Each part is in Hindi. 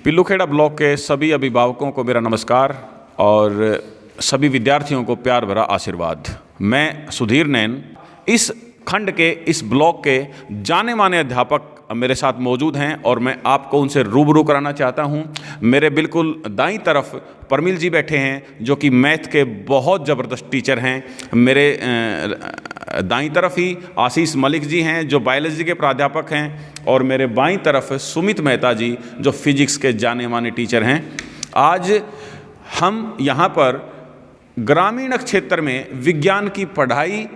पिल्लूखेड़ा ब्लॉक के सभी अभिभावकों को मेरा नमस्कार और सभी विद्यार्थियों को प्यार भरा आशीर्वाद। मैं सुधीर नैन, इस खंड के इस ब्लॉक के जाने माने अध्यापक मेरे साथ मौजूद हैं और मैं आपको उनसे रूबरू कराना चाहता हूं। मेरे बिल्कुल दाईं तरफ परमिल जी बैठे हैं जो कि मैथ के बहुत ज़बरदस्त टीचर हैं। मेरे दाईं तरफ ही आशीष मलिक जी हैं जो बायोलॉजी के प्राध्यापक हैं और मेरे बाईं तरफ सुमित मेहता जी जो फिजिक्स के जाने माने टीचर हैं। आज हम यहाँ पर ग्रामीण क्षेत्र में विज्ञान की पढ़ाई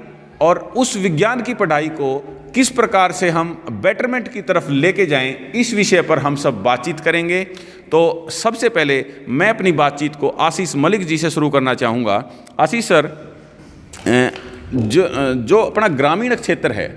और उस विज्ञान की पढ़ाई को किस प्रकार से हम बेटरमेंट की तरफ लेके जाएं, इस विषय पर हम सब बातचीत करेंगे। तो सबसे पहले मैं अपनी बातचीत को आशीष मलिक जी से शुरू करना चाहूँगा। आशीष सर, जो अपना ग्रामीण क्षेत्र है,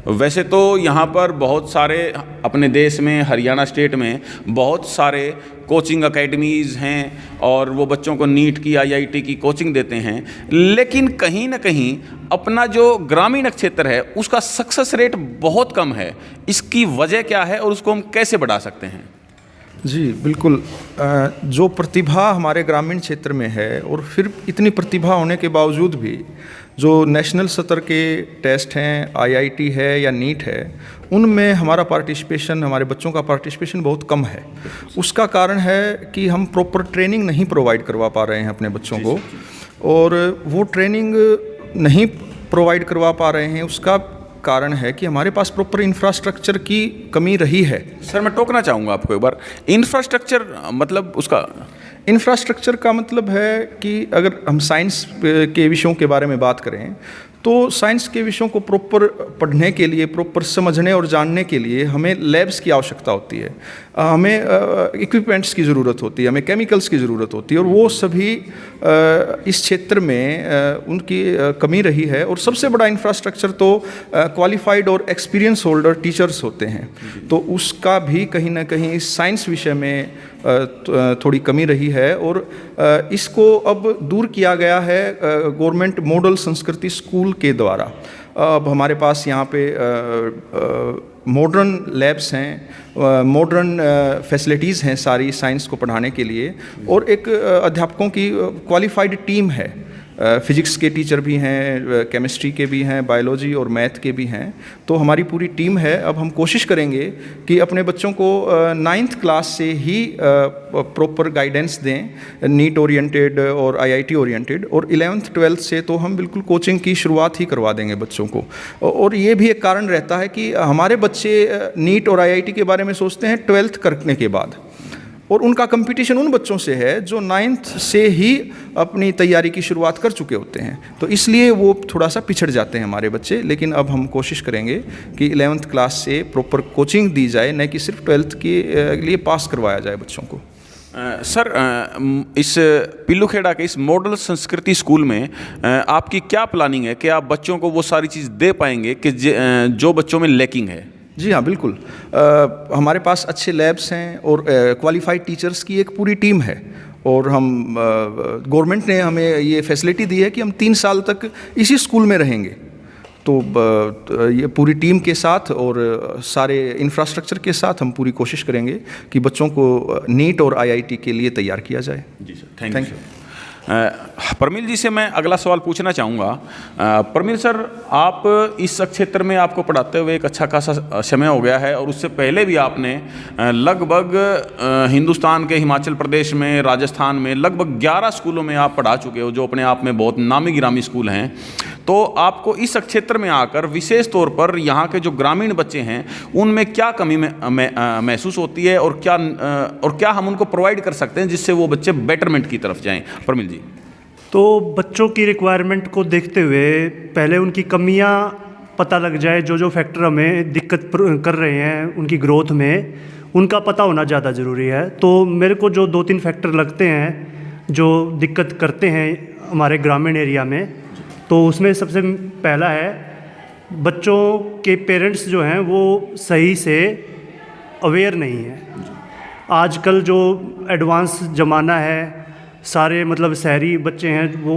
वैसे तो यहाँ पर बहुत सारे अपने देश में हरियाणा स्टेट में बहुत सारे कोचिंग एकेडमीज़ हैं और वो बच्चों को नीट की IIT की कोचिंग देते हैं, लेकिन कहीं ना कहीं अपना जो ग्रामीण क्षेत्र है उसका सक्सेस रेट बहुत कम है। इसकी वजह क्या है और उसको हम कैसे बढ़ा सकते हैं? जी बिल्कुल, जो प्रतिभा हमारे ग्रामीण क्षेत्र में है और फिर इतनी प्रतिभा होने के बावजूद भी जो नेशनल स्तर के टेस्ट हैं, IIT है या नीट है, उनमें हमारा पार्टिसिपेशन, हमारे बच्चों का पार्टिसिपेशन बहुत कम है। उसका कारण है कि हम प्रॉपर ट्रेनिंग नहीं प्रोवाइड करवा पा रहे हैं अपने बच्चों को, और वो ट्रेनिंग नहीं प्रोवाइड करवा पा रहे हैं। उसका कारण है कि हमारे पास प्रॉपर इंफ्रास्ट्रक्चर की कमी रही है। सर मैं टोकना चाहूँगा आपको एक बार, इंफ्रास्ट्रक्चर मतलब उसका इंफ्रास्ट्रक्चर का मतलब है कि अगर हम साइंस के विषयों के बारे में बात करें तो साइंस के विषयों को प्रॉपर पढ़ने के लिए, प्रॉपर समझने और जानने के लिए हमें लैब्स की आवश्यकता होती है, हमें इक्विपमेंट्स की ज़रूरत होती है, हमें केमिकल्स की ज़रूरत होती है, और वो सभी इस क्षेत्र में उनकी कमी रही है। और सबसे बड़ा इंफ्रास्ट्रक्चर तो क्वालिफाइड और एक्सपीरियंस होल्डर टीचर्स होते हैं, तो उसका भी कहीं ना कहीं इस साइंस विषय में थोड़ी कमी रही है। और इसको अब दूर किया गया है गवर्नमेंट मॉडल संस्कृति स्कूल के द्वारा। अब हमारे पास यहाँ पे मॉडर्न लैब्स हैं, मॉडर्न फैसिलिटीज़ हैं सारी साइंस को पढ़ाने के लिए, और एक अध्यापकों की क्वालिफाइड टीम है। फिजिक्स के टीचर भी हैं, केमिस्ट्री के भी हैं, बायोलॉजी और मैथ के भी हैं, तो हमारी पूरी टीम है। अब हम कोशिश करेंगे कि अपने बच्चों को 9th क्लास से ही प्रॉपर गाइडेंस दें, नीट ओरिएंटेड और IIT ओरिएंटेड, और 11th 12th से तो हम बिल्कुल कोचिंग की शुरुआत ही करवा देंगे बच्चों को। और ये भी एक कारण रहता है कि हमारे बच्चे नीट और IIT के बारे में सोचते हैं 12th करने के बाद, और उनका कंपटीशन उन बच्चों से है जो 9th से ही अपनी तैयारी की शुरुआत कर चुके होते हैं, तो इसलिए वो थोड़ा सा पिछड़ जाते हैं हमारे बच्चे। लेकिन अब हम कोशिश करेंगे कि 11th क्लास से प्रॉपर कोचिंग दी जाए, न कि सिर्फ 12th के लिए पास करवाया जाए बच्चों को। सर, इस पिल्लूखेड़ा के इस मॉडल संस्कृति स्कूल में आपकी क्या प्लानिंग है कि आप बच्चों को वो सारी चीज़ दे पाएंगे कि जो बच्चों में लैकिंग है? जी हाँ, बिल्कुल। हमारे पास अच्छे लैब्स हैं और क्वालिफाइड टीचर्स की एक पूरी टीम है, और हम गवर्नमेंट ने हमें ये फैसिलिटी दी है कि हम 3 साल तक इसी स्कूल में रहेंगे। तो ये पूरी टीम के साथ और सारे इंफ्रास्ट्रक्चर के साथ हम पूरी कोशिश करेंगे कि बच्चों को नीट और IIT के लिए तैयार किया जाए। जी सर, थैंक यू। परमिल जी से मैं अगला सवाल पूछना चाहूँगा। परमिल सर, आप इस क्षेत्र में आपको पढ़ाते हुए एक अच्छा खासा समय हो गया है, और उससे पहले भी आपने लगभग हिंदुस्तान के हिमाचल प्रदेश में, राजस्थान में लगभग 11 स्कूलों में आप पढ़ा चुके हो, जो अपने आप में बहुत नामी गिरामी स्कूल हैं। तो आपको इस क्षेत्र में आकर विशेष तौर पर यहाँ के जो ग्रामीण बच्चे हैं उनमें क्या कमी महसूस होती है, और क्या हम उनको प्रोवाइड कर सकते हैं जिससे वो बच्चे बेटरमेंट की तरफ जाएँ? परमिल जी। तो बच्चों की रिक्वायरमेंट को देखते हुए पहले उनकी कमियां पता लग जाए, जो फैक्टर हमें दिक्कत कर रहे हैं उनकी ग्रोथ में, उनका पता होना ज़्यादा ज़रूरी है। तो मेरे को जो 2-3 फैक्टर लगते हैं जो दिक्कत करते हैं हमारे ग्रामीण एरिया में, तो उसमें सबसे पहला है बच्चों के पेरेंट्स जो हैं वो सही से अवेयर नहीं हैं। आजकल जो एडवांस ज़माना है, सारे मतलब शहरी बच्चे हैं वो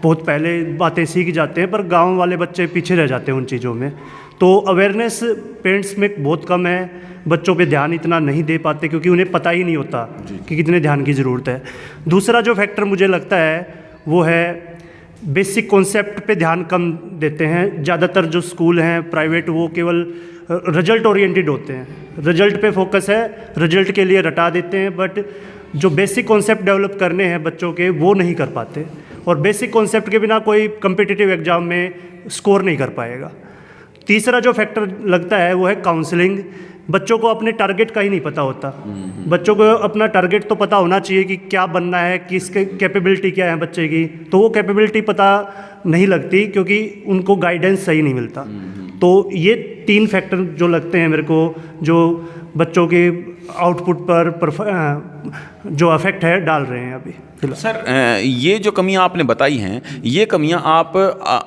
बहुत पहले बातें सीख जाते हैं, पर गांव वाले बच्चे पीछे रह जाते हैं उन चीज़ों में। तो तो अवेयरनेस पेरेंट्स में बहुत कम है, बच्चों पे ध्यान इतना नहीं दे पाते क्योंकि उन्हें पता ही नहीं होता कि कितने ध्यान की ज़रूरत है। दूसरा जो फैक्टर मुझे लगता है वो है बेसिक कॉन्सेप्ट पे ध्यान कम देते हैं। ज़्यादातर जो स्कूल हैं प्राइवेट वो केवल रिजल्ट ओरिएंटेड होते हैं, रिजल्ट पे फोकस है, रिजल्ट के लिए रटा देते हैं, बट जो बेसिक कॉन्सेप्ट डेवलप करने हैं बच्चों के वो नहीं कर पाते, और बेसिक कॉन्सेप्ट के बिना कोई कम्पिटिटिव एग्ज़ाम में स्कोर नहीं कर पाएगा। तीसरा जो फैक्टर लगता है वो है काउंसलिंग। बच्चों को अपने टारगेट का ही नहीं पता होता। बच्चों को अपना टारगेट तो पता होना चाहिए कि क्या बनना है, किसके कैपेबिलिटी क्या है बच्चे की, तो वो कैपेबिलिटी पता नहीं लगती क्योंकि उनको गाइडेंस सही नहीं मिलता। तो ये 3 फैक्टर जो लगते हैं मेरे को, जो बच्चों के आउटपुट पर जो अफेक्ट है डाल रहे हैं अभी। सर ये जो कमियां आपने बताई हैं, ये कमियां आप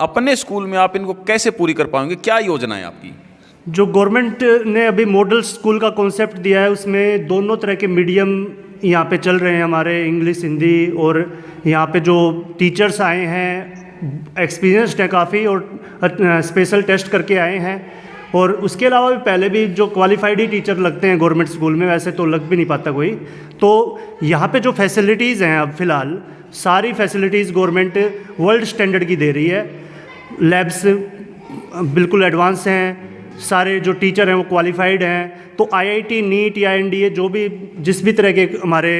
अपने स्कूल में आप इनको कैसे पूरी कर पाएंगे? क्या योजना है आपकी? जो गवर्नमेंट ने अभी मॉडल स्कूल का कॉन्सेप्ट दिया है उसमें दोनों तरह के मीडियम यहाँ पे चल रहे हैं हमारे, इंग्लिश हिंदी, और यहाँ पे जो टीचर्स आए हैं एक्सपीरियंस्ड हैं काफ़ी और स्पेशल टेस्ट करके आए हैं। और उसके अलावा भी पहले भी जो क्वालिफाइड ही टीचर लगते हैं गवर्नमेंट स्कूल में, वैसे तो लग भी नहीं पाता कोई। तो यहाँ पे जो फैसिलिटीज़ हैं अब फ़िलहाल सारी फैसिलिटीज़ गवर्नमेंट वर्ल्ड स्टैंडर्ड की दे रही है। लैब्स बिल्कुल एडवांस हैं, सारे जो टीचर हैं वो क्वालिफाइड हैं। तो आईआईटी, नीट या एनडीए जो भी जिस भी तरह के हमारे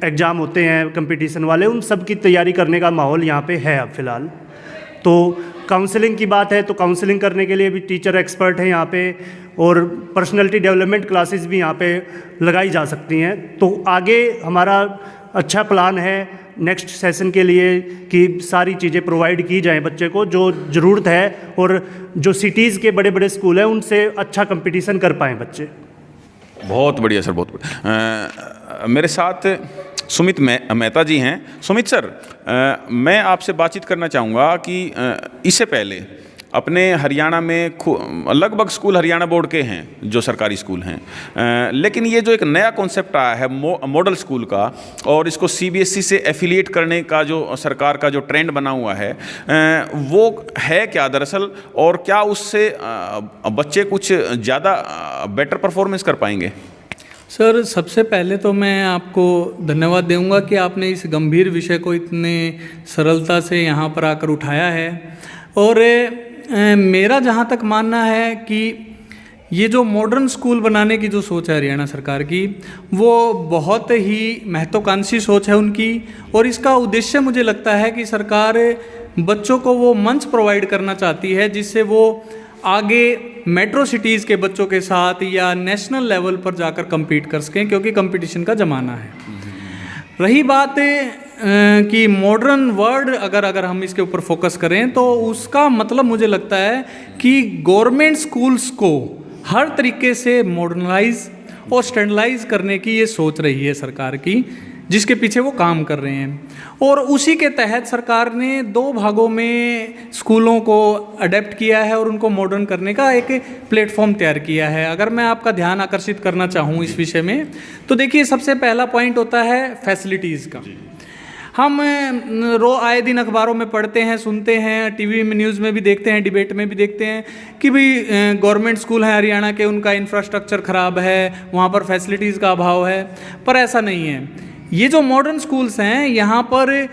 एग्ज़ाम होते हैं कंपटीशन वाले, उन सब की तैयारी करने का माहौल यहाँ पे है अब फ़िलहाल। तो काउंसलिंग की बात है तो काउंसलिंग करने के लिए भी टीचर एक्सपर्ट हैं यहाँ पे, और पर्सनैलिटी डेवलपमेंट क्लासेस भी यहाँ पे लगाई जा सकती हैं। तो आगे हमारा अच्छा प्लान है नेक्स्ट सेशन के लिए कि सारी चीज़ें प्रोवाइड की जाएं बच्चे को जो ज़रूरत है, और जो सिटीज़ के बड़े बड़े स्कूल हैं उनसे अच्छा कंपटीशन कर पाएँ बच्चे। बहुत बढ़िया सर, बहुत बढ़िया। मेरे साथ सुमित मेहता जी हैं। सुमित सर, मैं आपसे बातचीत करना चाहूँगा कि इससे पहले अपने हरियाणा में लगभग स्कूल हरियाणा बोर्ड के हैं जो सरकारी स्कूल हैं, लेकिन ये जो एक नया कॉन्सेप्ट आया है मॉडल स्कूल का, और इसको सीबीएसई से एफिलिएट करने का जो सरकार का जो ट्रेंड बना हुआ है, वो है क्या दरअसल, और क्या उससे बच्चे कुछ ज़्यादा बेटर परफॉर्मेंस कर पाएंगे? सर, सबसे पहले तो मैं आपको धन्यवाद दूंगा कि आपने इस गंभीर विषय को इतने सरलता से यहाँ पर आकर उठाया है। और मेरा जहाँ तक मानना है कि ये जो मॉडर्न स्कूल बनाने की जो सोच है हरियाणा सरकार की, वो बहुत ही महत्वाकांक्षी सोच है उनकी। और इसका उद्देश्य मुझे लगता है कि सरकार बच्चों को वो मंच प्रोवाइड करना चाहती है जिससे वो आगे मेट्रो सिटीज़ के बच्चों के साथ या नेशनल लेवल पर जाकर compete कर सकें, क्योंकि कंपटीशन का ज़माना है। रही बात कि मॉडर्न वर्ड अगर हम इसके ऊपर फोकस करें तो उसका मतलब मुझे लगता है कि गवर्नमेंट स्कूल्स को हर तरीके से मॉडर्नाइज और स्टैंडर्डाइज करने की ये सोच रही है सरकार की, जिसके पीछे वो काम कर रहे हैं। और उसी के तहत सरकार ने 2 भागों में स्कूलों को अडेप्ट किया है और उनको मॉडर्न करने का एक प्लेटफॉर्म तैयार किया है। अगर मैं आपका ध्यान आकर्षित करना चाहूँ इस विषय में, तो देखिए सबसे पहला पॉइंट होता है फैसिलिटीज़ का। हम आए दिन अखबारों में पढ़ते हैं, सुनते हैं, टीवी में न्यूज़ में भी देखते हैं, डिबेट में भी देखते हैं कि भाई गवर्नमेंट स्कूल हैं हरियाणा के, उनका इंफ्रास्ट्रक्चर ख़राब है, वहाँ पर फैसिलिटीज़ का अभाव है। पर ऐसा नहीं है। ये जो मॉडर्न स्कूल्स हैं यहाँ पर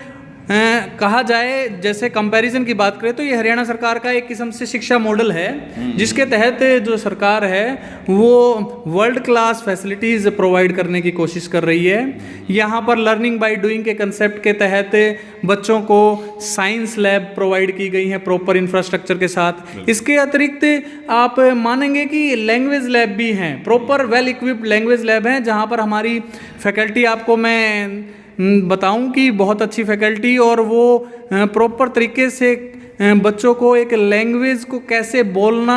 कहा जाए, जैसे कंपैरिजन की बात करें तो ये हरियाणा सरकार का एक किस्म से शिक्षा मॉडल है, जिसके तहत जो सरकार है वो वर्ल्ड क्लास फैसिलिटीज़ प्रोवाइड करने की कोशिश कर रही है। यहाँ पर लर्निंग बाय डूइंग के कंसेप्ट के तहत बच्चों को साइंस लैब प्रोवाइड की गई हैं प्रॉपर इंफ्रास्ट्रक्चर के साथ। इसके अतिरिक्त आप मानेंगे कि लैंग्वेज लैब भी हैं, proper well equipped language lab हैं, जहाँ पर हमारी फैकल्टी, आपको मैं बताऊं कि बहुत अच्छी फैकल्टी, और वो प्रॉपर तरीके से बच्चों को एक लैंग्वेज को कैसे बोलना,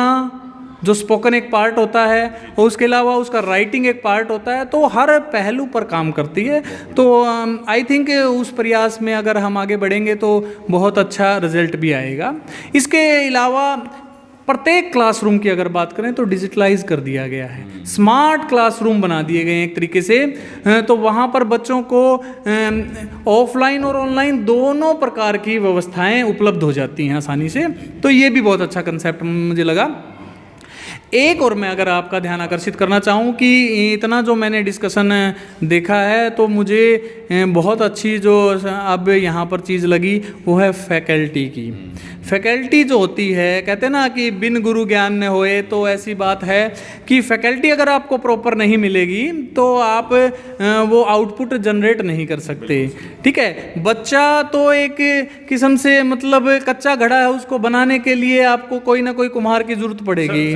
जो स्पोकन एक पार्ट होता है और उसके अलावा उसका राइटिंग एक पार्ट होता है, तो हर पहलू पर काम करती है। तो आई थिंक उस प्रयास में अगर हम आगे बढ़ेंगे तो बहुत अच्छा रिजल्ट भी आएगा। इसके अलावा प्रत्येक क्लासरूम की अगर बात करें तो डिजिटलाइज कर दिया गया है, स्मार्ट क्लासरूम बना दिए गए हैं एक तरीके से। तो वहाँ पर बच्चों को ऑफलाइन और ऑनलाइन दोनों प्रकार की व्यवस्थाएं उपलब्ध हो जाती हैं आसानी से। तो ये भी बहुत अच्छा कंसेप्ट मुझे लगा। एक और मैं अगर आपका ध्यान आकर्षित करना चाहूँ कि इतना जो मैंने डिस्कशन देखा है तो मुझे बहुत अच्छी जो अब यहाँ पर चीज़ लगी वो है फैकल्टी की। फैकल्टी जो होती है, कहते हैं ना कि बिन गुरु ज्ञान न होए, तो ऐसी बात है कि फैकल्टी अगर आपको प्रॉपर नहीं मिलेगी तो आप वो आउटपुट जनरेट नहीं कर सकते। ठीक है, बच्चा तो एक किस्म से मतलब कच्चा घड़ा है, उसको बनाने के लिए आपको कोई ना कोई कुम्हार की जरूरत पड़ेगी।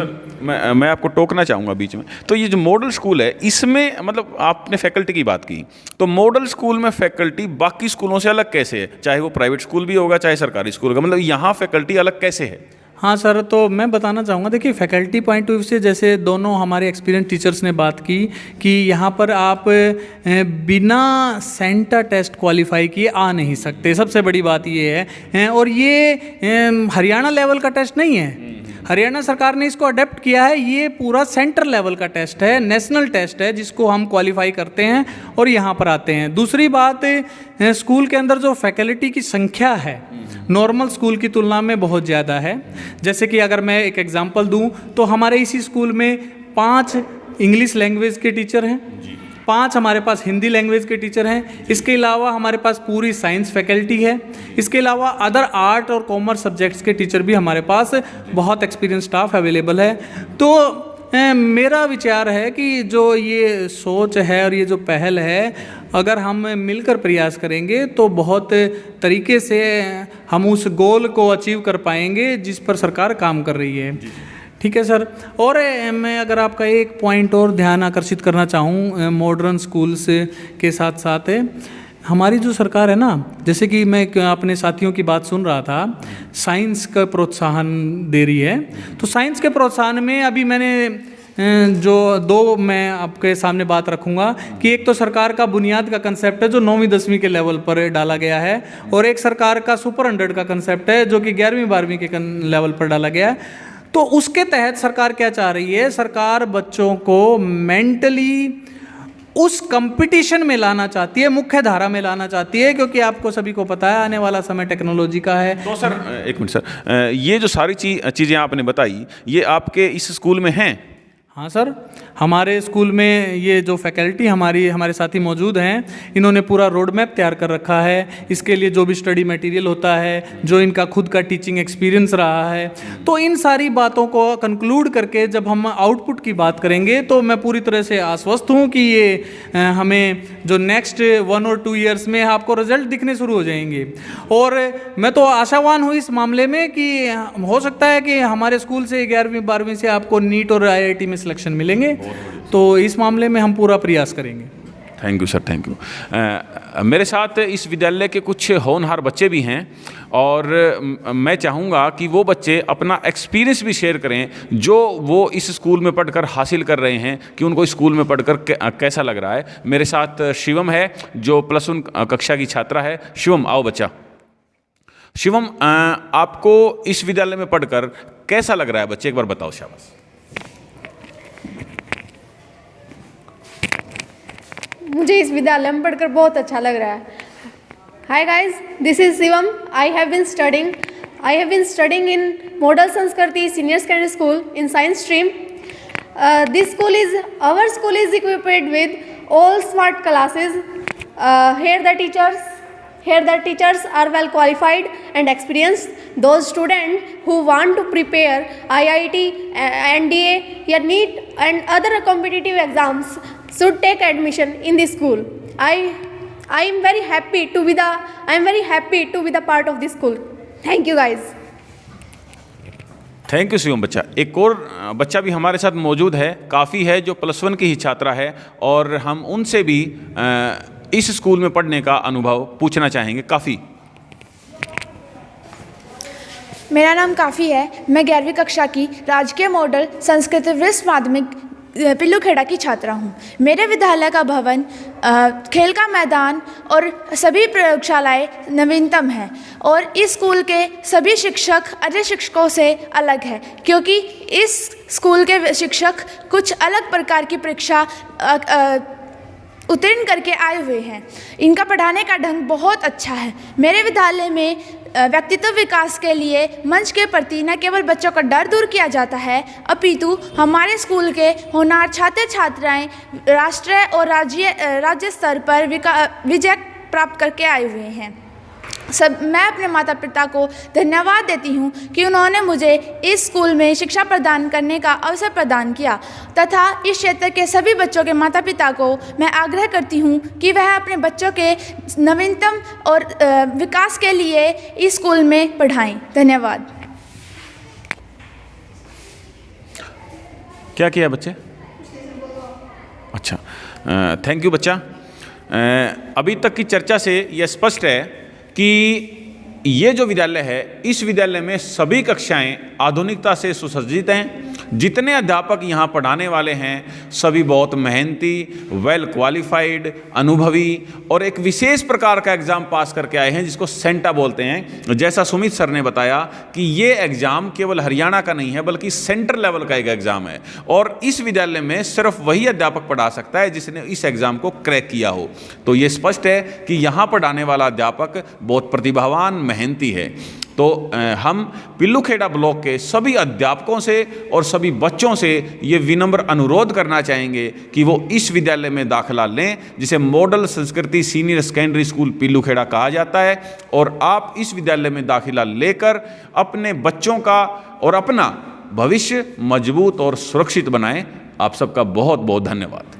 मैं आपको टोकना चाहूँगा बीच में। तो ये जो मॉडल स्कूल है इसमें मतलब आपने फैकल्टी की बात की, तो मॉडल स्कूल में फैकल्टी बाकी स्कूलों से अलग कैसे है? चाहे वो प्राइवेट स्कूल भी होगा चाहे सरकारी स्कूल होगा, मतलब यहाँ फैकल्टी अलग कैसे है? हाँ सर, तो मैं बताना चाहूँगा, देखिए फैकल्टी पॉइंट ऑफ व्यू से जैसे दोनों हमारे एक्सपीरियंस टीचर्स ने बात की कि यहाँ पर आप बिना सेंटर टेस्ट क्वालिफाई किए आ नहीं सकते, सबसे बड़ी बात ये है। और ये हरियाणा लेवल का टेस्ट नहीं है, हरियाणा सरकार ने इसको अडेप्ट किया है, ये पूरा सेंटर लेवल का टेस्ट है, नेशनल टेस्ट है जिसको हम क्वालिफाई करते हैं और यहाँ पर आते हैं। दूसरी बात, स्कूल के अंदर जो फैकल्टी की संख्या है नॉर्मल स्कूल की तुलना में बहुत ज़्यादा है। जैसे कि अगर मैं एक एग्जांपल दूं तो हमारे इसी स्कूल में 5 इंग्लिश लैंग्वेज के टीचर हैं, 5 हमारे पास हिंदी लैंग्वेज के टीचर हैं, इसके अलावा हमारे पास पूरी साइंस फैकल्टी है, इसके अलावा अदर आर्ट और कॉमर्स सब्जेक्ट्स के टीचर भी हमारे पास बहुत एक्सपीरियंस स्टाफ अवेलेबल है। तो मेरा विचार है कि जो ये सोच है और ये जो पहल है, अगर हम मिलकर प्रयास करेंगे तो बहुत तरीके से हम उस गोल को अचीव कर पाएंगे जिस पर सरकार काम कर रही है। ठीक है सर, और मैं अगर आपका एक पॉइंट और ध्यान आकर्षित करना चाहूँ मॉडर्न स्कूल्स के साथ साथ, हमारी जो सरकार है ना, जैसे कि मैं अपने साथियों की बात सुन रहा था, साइंस का प्रोत्साहन दे रही है। तो साइंस के प्रोत्साहन में अभी मैंने जो 2 मैं आपके सामने बात रखूंगा कि एक तो सरकार का बुनियाद का कंसेप्ट है जो 9वीं 10वीं के लेवल पर डाला गया है, और एक सरकार का सुपर 100 का कंसेप्ट है जो कि 11वीं 12वीं के लेवल पर डाला गया है। तो उसके तहत सरकार क्या चाह रही है, सरकार बच्चों को मेंटली उस कंपटीशन में लाना चाहती है, मुख्य धारा में लाना चाहती है, क्योंकि आपको सभी को पता है आने वाला समय टेक्नोलॉजी का है। तो सर एक मिनट सर, ये जो सारी चीज़ें आपने बताई ये आपके इस स्कूल में हैं? हाँ सर, हमारे स्कूल में ये जो फैकल्टी हमारे साथी मौजूद हैं, इन्होंने पूरा रोड मैप तैयार कर रखा है। इसके लिए जो भी स्टडी मटेरियल होता है, जो इनका खुद का टीचिंग एक्सपीरियंस रहा है, तो इन सारी बातों को कंक्लूड करके जब हम आउटपुट की बात करेंगे तो मैं पूरी तरह से आश्वस्त हूँ कि ये हमें जो नेक्स्ट 1 और 2 ईयर्स में आपको रिजल्ट दिखने शुरू हो जाएंगे। और मैं तो आशावान हूँ इस मामले में कि हो सकता है कि हमारे स्कूल से 11वीं 12वीं से आपको नीट और IIT में सिलेक्शन मिलेंगे, तो इस मामले में हम पूरा प्रयास करेंगे। Thank you sir, thank you. मेरे साथ इस विद्यालय के कुछ होनहार बच्चे भी हैं और मैं चाहूँगा कि वो बच्चे अपना एक्सपीरियंस भी शेयर करें जो वो इस स्कूल में पढ़कर हासिल कर रहे हैं, कि उनको स्कूल में पढ़कर कैसा लग रहा है। मेरे साथ शिवम है जो +1 कक्षा की छात्रा है। शिवम आओ बच्चा। शिवम, आपको इस विद्यालय में पढ़कर कैसा लग रहा है बच्चे, एक बार बताओ। शाबाश। मुझे इस विद्यालय में पढ़कर बहुत अच्छा लग रहा है। Hi guys, this is Shivam. I have been studying in Model Sanskriti senior secondary school in science stream. Our school is equipped with all smart classes. Here the teachers are well qualified and experienced. Those students who want to prepare IIT, NDA, या NEET and other competitive exams should take admission in this school. I am very happy to be the part of this school. Thank you guys. Thank you Shivam बच्चा। एक और बच्चा भी हमारे साथ मौजूद है, काफ़ी है, जो +1 की ही छात्रा है, और हम उनसे भी इस स्कूल में पढ़ने का अनुभव पूछना चाहेंगे। काफ़ी, मेरा नाम काफ़ी है। मैं 11वीं कक्षा की राजकीय मॉडल संस्कृत वरिष्ठ माध्यमिक पिल्लूखेड़ा की छात्रा हूँ। मेरे विद्यालय का भवन, खेल का मैदान और सभी प्रयोगशालाएं नवीनतम हैं, और इस स्कूल के सभी शिक्षक अन्य शिक्षकों से अलग है, क्योंकि इस स्कूल के शिक्षक कुछ अलग प्रकार की परीक्षा उत्तीर्ण करके आए हुए हैं। इनका पढ़ाने का ढंग बहुत अच्छा है। मेरे विद्यालय में व्यक्तित्व विकास के लिए मंच के प्रति न केवल बच्चों का डर दूर किया जाता है, अपितु हमारे स्कूल के होनहार छात्र छात्राएं राष्ट्रीय और राज्य स्तर पर विजय प्राप्त करके आए हुए हैं। मैं अपने माता पिता को धन्यवाद देती हूँ कि उन्होंने मुझे इस स्कूल में शिक्षा प्रदान करने का अवसर प्रदान किया, तथा इस क्षेत्र के सभी बच्चों के माता पिता को मैं आग्रह करती हूँ कि वह अपने बच्चों के नवीनतम और विकास के लिए इस स्कूल में पढ़ाएं। धन्यवाद। क्या किया बच्चे? अच्छा, थैंक यू बच्चा। अभी तक की चर्चा से यह स्पष्ट है कि ये जो विद्यालय है, इस विद्यालय में सभी कक्षाएं आधुनिकता से सुसज्जित हैं। जितने अध्यापक यहाँ पढ़ाने वाले हैं सभी बहुत मेहनती, वेल क्वालिफाइड, अनुभवी और एक विशेष प्रकार का एग्ज़ाम पास करके आए हैं जिसको सेंटा बोलते हैं। जैसा सुमित सर ने बताया कि ये एग्ज़ाम केवल हरियाणा का नहीं है बल्कि सेंटर लेवल का एक एग्ज़ाम है, और इस विद्यालय में सिर्फ वही अध्यापक पढ़ा सकता है जिसने इस एग्ज़ाम को क्रैक किया हो। तो ये स्पष्ट है कि यहाँ पढ़ाने वाला अध्यापक बहुत प्रतिभावान, मेहनती है। तो हम पिल्लूखेड़ा ब्लॉक के सभी अध्यापकों से और सभी बच्चों से ये विनम्र अनुरोध करना चाहेंगे कि वो इस विद्यालय में दाखिला लें, जिसे model Sanskriti senior secondary school Pillukheda कहा जाता है। और आप इस विद्यालय में दाखिला लेकर अपने बच्चों का और अपना भविष्य मजबूत और सुरक्षित बनाएं। आप सबका बहुत बहुत धन्यवाद।